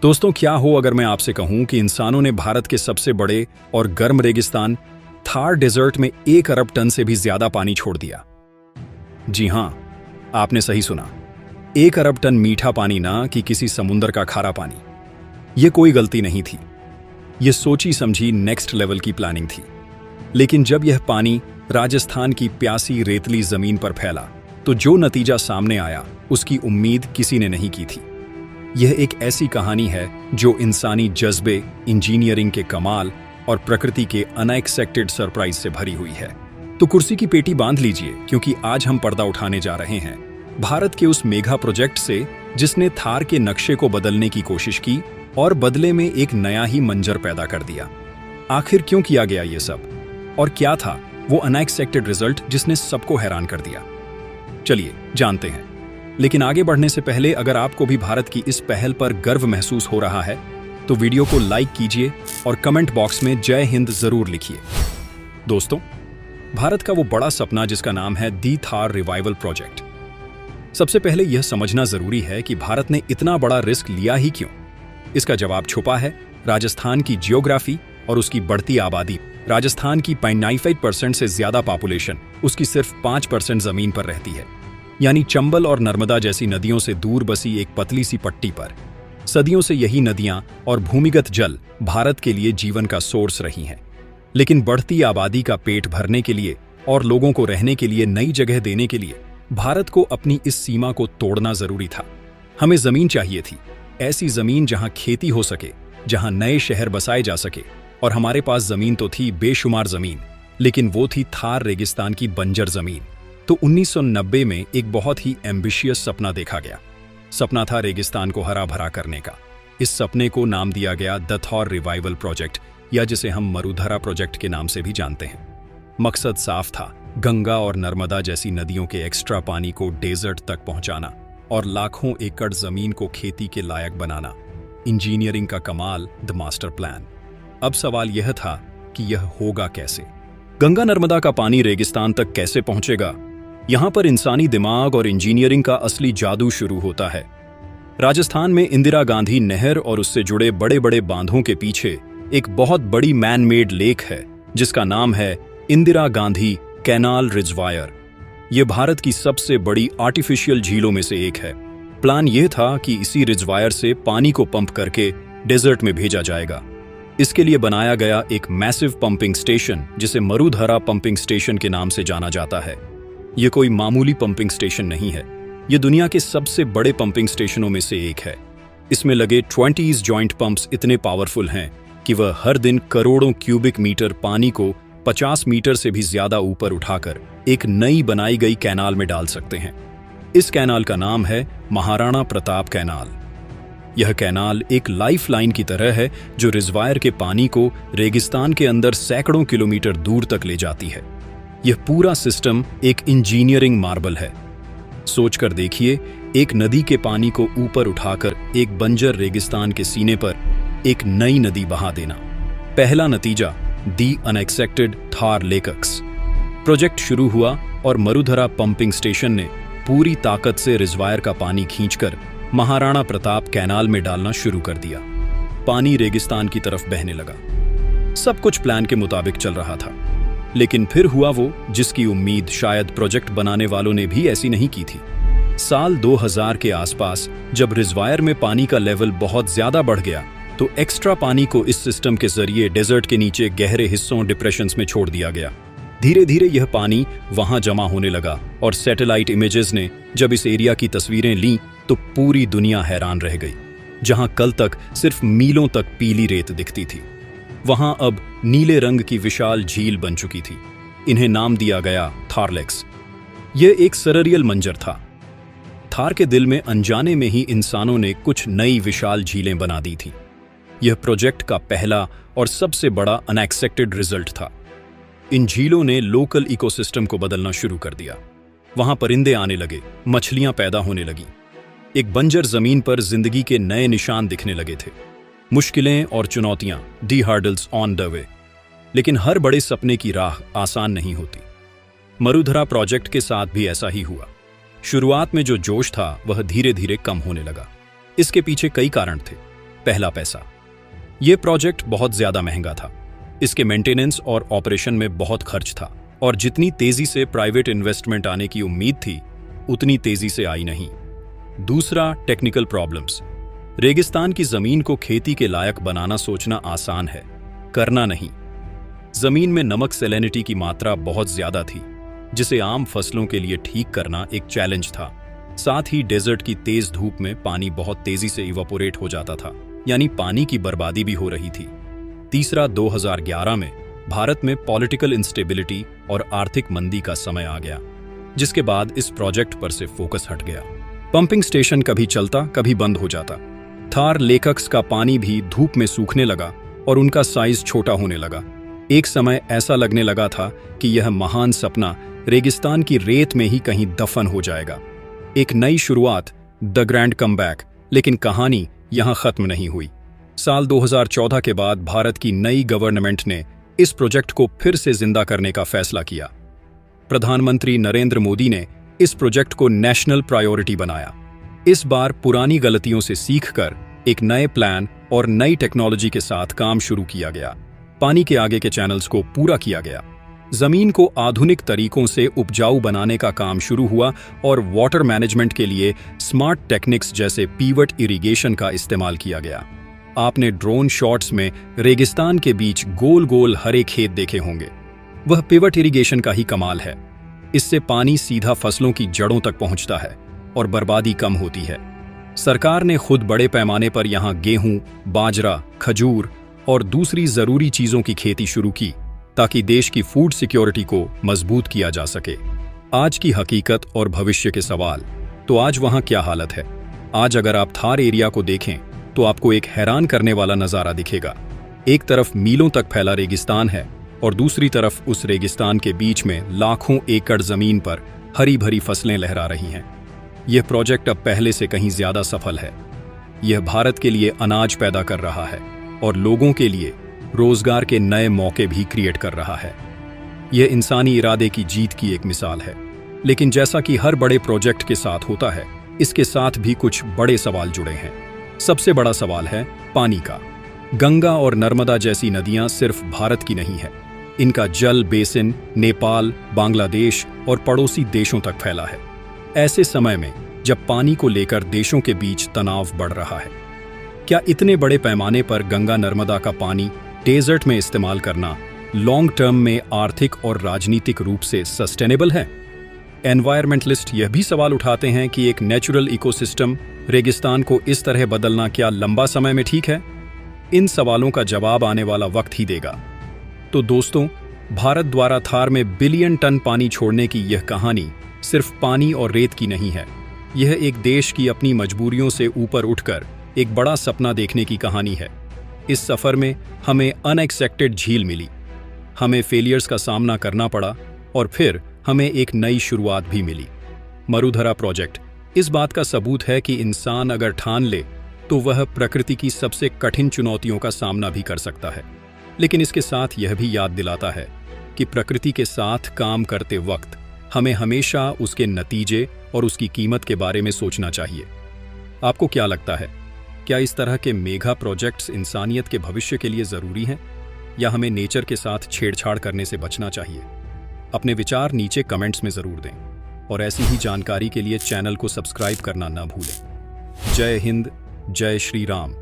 दोस्तों, क्या हो अगर मैं आपसे कहूं कि इंसानों ने भारत के सबसे बड़े और गर्म रेगिस्तान थार डेजर्ट में 1 अरब टन से भी ज्यादा पानी छोड़ दिया। जी हां, आपने सही सुना। 1 अरब टन मीठा पानी, ना कि किसी समुद्र का खारा पानी। यह कोई गलती नहीं थी, यह सोची समझी नेक्स्ट लेवल की प्लानिंग थी। लेकिन जब यह पानी राजस्थान की प्यासी रेतली जमीन पर फैला तो जो नतीजा सामने आया उसकी उम्मीद किसी ने नहीं की थी। यह एक ऐसी कहानी है जो इंसानी जज्बे, इंजीनियरिंग के कमाल और प्रकृति के अनएक्सपेक्टेड सरप्राइज से भरी हुई है। तो कुर्सी की पेटी बांध लीजिए, क्योंकि आज हम पर्दा उठाने जा रहे हैं भारत के उस मेगा प्रोजेक्ट से जिसने थार के नक्शे को बदलने की कोशिश की और बदले में एक नया ही मंजर पैदा कर दिया। आखिर क्यों किया गया ये सब, और क्या था वो अनएक्सपेक्टेड रिजल्ट जिसने सबको हैरान कर दिया? चलिए जानते हैं। लेकिन आगे बढ़ने से पहले, अगर आपको भी भारत की इस पहल पर गर्व महसूस हो रहा है तो वीडियो को लाइक कीजिए और कमेंट बॉक्स में जय हिंद जरूर लिखिए। दोस्तों, भारत का वो बड़ा सपना जिसका नाम है दी थार रिवाइवल प्रोजेक्ट। सबसे पहले यह समझना जरूरी है कि भारत ने इतना बड़ा रिस्क लिया ही क्यों। इसका जवाब छुपा है राजस्थान की जियोग्राफी और उसकी बढ़ती आबादी। राजस्थान की 95% से ज्यादा पॉपुलेशन उसकी सिर्फ 5% जमीन पर रहती है, यानी चंबल और नर्मदा जैसी नदियों से दूर बसी एक पतली सी पट्टी पर। सदियों से यही नदियां और भूमिगत जल भारत के लिए जीवन का सोर्स रही हैं। लेकिन बढ़ती आबादी का पेट भरने के लिए और लोगों को रहने के लिए नई जगह देने के लिए भारत को अपनी इस सीमा को तोड़ना जरूरी था। हमें जमीन चाहिए थी, ऐसी जमीन जहां खेती हो सके, जहां नए शहर बसाए जा सके। और हमारे पास जमीन तो थी, बेशुमार जमीन, लेकिन वो थी थार रेगिस्तान की बंजर जमीन। तो 1990 में एक बहुत ही एम्बिशियस सपना देखा गया। सपना था रेगिस्तान को हरा भरा करने का। इस सपने को नाम दिया गया द थार रिवाइवल प्रोजेक्ट, या जिसे हम मरुधरा प्रोजेक्ट के नाम से भी जानते हैं। मकसद साफ था, गंगा और नर्मदा जैसी नदियों के एक्स्ट्रा पानी को डेजर्ट तक पहुंचाना और लाखों एकड़ जमीन को खेती के लायक बनाना। इंजीनियरिंग का कमाल, द मास्टर प्लान। अब सवाल यह था कि यह होगा कैसे? गंगा नर्मदा का पानी रेगिस्तान तक कैसे पहुंचेगा? यहां पर इंसानी दिमाग और इंजीनियरिंग का असली जादू शुरू होता है। राजस्थान में इंदिरा गांधी नहर और उससे जुड़े बड़े बड़े बांधों के पीछे एक बहुत बड़ी मैन मेड लेक है जिसका नाम है इंदिरा गांधी कैनाल रिजर्वायर। यह भारत की सबसे बड़ी आर्टिफिशियल झीलों में से एक है। प्लान यह था कि इसी रिजर्वायर से पानी को पंप करके डेजर्ट में भेजा जाएगा। इसके लिए बनाया गया एक मैसिव पंपिंग स्टेशन, जिसे मरुधरा पंपिंग स्टेशन के नाम से जाना जाता है। यह कोई मामूली पंपिंग स्टेशन नहीं है, यह दुनिया के सबसे बड़े पंपिंग स्टेशनों में से एक है। इसमें लगे 20 जॉइंट पंप्स इतने पावरफुल हैं कि वह हर दिन करोड़ों क्यूबिक मीटर पानी को 50 मीटर से भी ज्यादा ऊपर उठाकर एक नई बनाई गई कैनाल में डाल सकते हैं। इस कैनाल का नाम है महाराणा प्रताप कैनाल। यह कैनाल एक लाइफलाइन की तरह है जो रिजर्वायर के पानी को रेगिस्तान के अंदर सैकड़ों किलोमीटर दूर तक ले जाती है। यह पूरा सिस्टम एक इंजीनियरिंग मार्बल है। सोचकर देखिए, एक नदी के पानी को ऊपर उठाकर एक बंजर रेगिस्तान के सीने पर एक नई नदी बहा देना। पहला नतीजा, दी अनएक्सपेक्टेड थार लेकक्स। प्रोजेक्ट शुरू हुआ और मरुधरा पंपिंग स्टेशन ने पूरी ताकत से रिजर्वायर का पानी खींचकर महाराणा प्रताप कैनाल में डालना शुरू कर दिया। पानी रेगिस्तान की तरफ बहने लगा। सब कुछ प्लान के मुताबिक चल रहा था। लेकिन फिर हुआ वो जिसकी उम्मीद शायद प्रोजेक्ट बनाने वालों ने भी ऐसी नहीं की थी। साल 2000 के आसपास जब रिजर्वायर में पानी का लेवल बहुत ज्यादा बढ़ गया तो एक्स्ट्रा पानी को इस सिस्टम के जरिए डेजर्ट के नीचे गहरे हिस्सों, डिप्रेशंस में छोड़ दिया गया। धीरे धीरे यह पानी वहां जमा होने लगा और सैटेलाइट इमेजेस ने जब इस एरिया की तस्वीरें लीं तो पूरी दुनिया हैरान रह गई। जहां कल तक सिर्फ मीलों तक पीली रेत दिखती थी, वहां अब नीले रंग की विशाल झील बन चुकी थी। इन्हें नाम दिया गया थार लेक्स। यह एक सररियल मंजर था। थार के दिल में अनजाने में ही इंसानों ने कुछ नई विशाल झीलें बना दी थी। यह प्रोजेक्ट का पहला और सबसे बड़ा अनएक्सपेक्टेड रिजल्ट था। इन झीलों ने लोकल इकोसिस्टम को बदलना शुरू कर दिया। वहां परिंदे आने लगे, मछलियां पैदा होने लगी। एक बंजर जमीन पर जिंदगी के नए निशान दिखने लगे थे। मुश्किलें और चुनौतियां, दी हर्डल्स ऑन द वे। लेकिन हर बड़े सपने की राह आसान नहीं होती। मरुधरा प्रोजेक्ट के साथ भी ऐसा ही हुआ। शुरुआत में जो जोश था वह धीरे धीरे कम होने लगा। इसके पीछे कई कारण थे। पहला पैसा। यह प्रोजेक्ट बहुत ज्यादा महंगा था। इसके मेंटेनेंस और ऑपरेशन में बहुत खर्च था, और जितनी तेजी से प्राइवेट इन्वेस्टमेंट आने की उम्मीद थी उतनी तेजी से आई नहीं। दूसरा, टेक्निकल प्रॉब्लम्स। रेगिस्तान की जमीन को खेती के लायक बनाना सोचना आसान है, करना नहीं। जमीन में नमक सैलिनिटी की मात्रा बहुत ज्यादा थी, जिसे आम फसलों के लिए ठीक करना एक चैलेंज था। साथ ही डेजर्ट की तेज धूप में पानी बहुत तेजी से इवापोरेट हो जाता था, यानी पानी की बर्बादी भी हो रही थी। तीसरा, 2011 में भारत में पॉलिटिकल इंस्टेबिलिटी और आर्थिक मंदी का समय आ गया, जिसके बाद इस प्रोजेक्ट पर से फोकस हट गया। पंपिंग स्टेशन कभी चलता, कभी बंद हो जाता। थार लेकक्स का पानी भी धूप में सूखने लगा और उनका साइज छोटा होने लगा। एक समय ऐसा लगने लगा था कि यह महान सपना रेगिस्तान की रेत में ही कहीं दफन हो जाएगा। एक नई शुरुआत, द ग्रैंड कमबैक। लेकिन कहानी यहां खत्म नहीं हुई। साल 2014 के बाद भारत की नई गवर्नमेंट ने इस प्रोजेक्ट को फिर से जिंदा करने का फैसला किया। प्रधानमंत्री नरेंद्र मोदी ने इस प्रोजेक्ट को नेशनल प्रायोरिटी बनाया। इस बार पुरानी गलतियों से सीखकर एक नए प्लान और नई टेक्नोलॉजी के साथ काम शुरू किया गया। पानी के आगे के चैनल्स को पूरा किया गया। जमीन को आधुनिक तरीकों से उपजाऊ बनाने का काम शुरू हुआ और वाटर मैनेजमेंट के लिए स्मार्ट टेक्निक्स जैसे पीवट इरिगेशन का इस्तेमाल किया गया। आपने ड्रोन शॉट्स में रेगिस्तान के बीच गोल गोल हरे खेत देखे होंगे। वह पिवट इरिगेशन का ही कमाल है। इससे पानी सीधा फसलों की जड़ों तक पहुंचता है और बर्बादी कम होती है। सरकार ने खुद बड़े पैमाने पर यहां गेहूं, बाजरा, खजूर और दूसरी जरूरी चीजों की खेती शुरू की, ताकि देश की फूड सिक्योरिटी को मजबूत किया जा सके। आज की हकीकत और भविष्य के सवाल। तो आज वहां क्या हालत है? आज अगर आप थार एरिया को देखें तो आपको एक हैरान करने वाला नजारा दिखेगा। एक तरफ मीलों तक फैला रेगिस्तान है और दूसरी तरफ उस रेगिस्तान के बीच में लाखों एकड़ जमीन पर हरी भरी फसलें लहरा रही हैं। यह प्रोजेक्ट अब पहले से कहीं ज्यादा सफल है। यह भारत के लिए अनाज पैदा कर रहा है और लोगों के लिए रोजगार के नए मौके भी क्रिएट कर रहा है। यह इंसानी इरादे की जीत की एक मिसाल है। लेकिन जैसा कि हर बड़े प्रोजेक्ट के साथ होता है, इसके साथ भी कुछ बड़े सवाल जुड़े हैं। सबसे बड़ा सवाल है पानी का। गंगा और नर्मदा जैसी नदियां सिर्फ भारत की नहीं है। इनका जल बेसिन नेपाल, बांग्लादेश और पड़ोसी देशों तक फैला है। ऐसे समय में जब पानी को लेकर देशों के बीच तनाव बढ़ रहा है, क्या इतने बड़े पैमाने पर गंगा नर्मदा का पानी डेजर्ट में इस्तेमाल करना लॉन्ग टर्म में आर्थिक और राजनीतिक रूप से सस्टेनेबल है? एनवायरमेंटलिस्ट यह भी सवाल उठाते हैं कि एक नेचुरल इकोसिस्टम रेगिस्तान को इस तरह बदलना क्या लंबा समय में ठीक है? इन सवालों का जवाब आने वाला वक्त ही देगा। तो दोस्तों, भारत द्वारा थार में बिलियन टन पानी छोड़ने की यह कहानी सिर्फ पानी और रेत की नहीं है। यह एक देश की अपनी मजबूरियों से ऊपर उठकर एक बड़ा सपना देखने की कहानी है। इस सफर में हमें अनएक्सपेक्टेड झील मिली, हमें फेलियर्स का सामना करना पड़ा और फिर हमें एक नई शुरुआत भी मिली। मरुधरा प्रोजेक्ट इस बात का सबूत है कि इंसान अगर ठान ले तो वह प्रकृति की सबसे कठिन चुनौतियों का सामना भी कर सकता है। लेकिन इसके साथ यह भी याद दिलाता है कि प्रकृति के साथ काम करते वक्त हमें हमेशा उसके नतीजे और उसकी कीमत के बारे में सोचना चाहिए। आपको क्या लगता है? क्या इस तरह के मेगा प्रोजेक्ट्स इंसानियत के भविष्य के लिए जरूरी हैं, या हमें नेचर के साथ छेड़छाड़ करने से बचना चाहिए? अपने विचार नीचे कमेंट्स में जरूर दें और ऐसी ही जानकारी के लिए चैनल को सब्सक्राइब करना ना भूलें। जय हिंद, जय श्री राम।